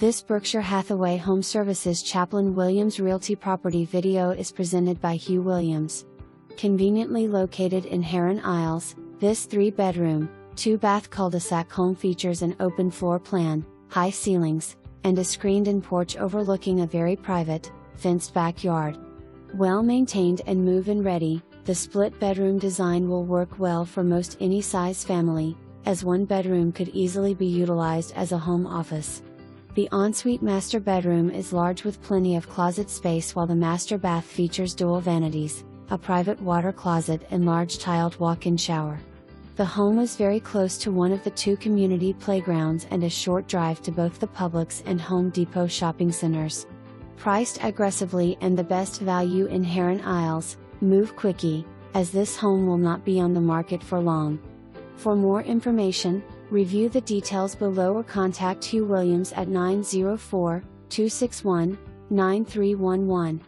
This Berkshire Hathaway HomeServices Chaplin Williams Realty property video is presented by Hugh Williams. Conveniently located in Heron Isles, this 3-bedroom, 2-bath cul-de-sac home features an open floor plan, high ceilings, and a screened-in porch overlooking a very private, fenced backyard. Well-maintained and move-in ready, the split-bedroom design will work well for most any size family, as one bedroom could easily be utilized as a home office. The ensuite master bedroom is large with plenty of closet space, while the master bath features dual vanities, a private water closet and large tiled walk-in shower. The home is very close to one of the 2 community playgrounds and a short drive to both the Publix and Home Depot shopping centers. Priced aggressively and the best value in Heron Isles, move quicky, as this home will not be on the market for long. For more information, review the details below or contact Hugh Williams at 904-261-9311.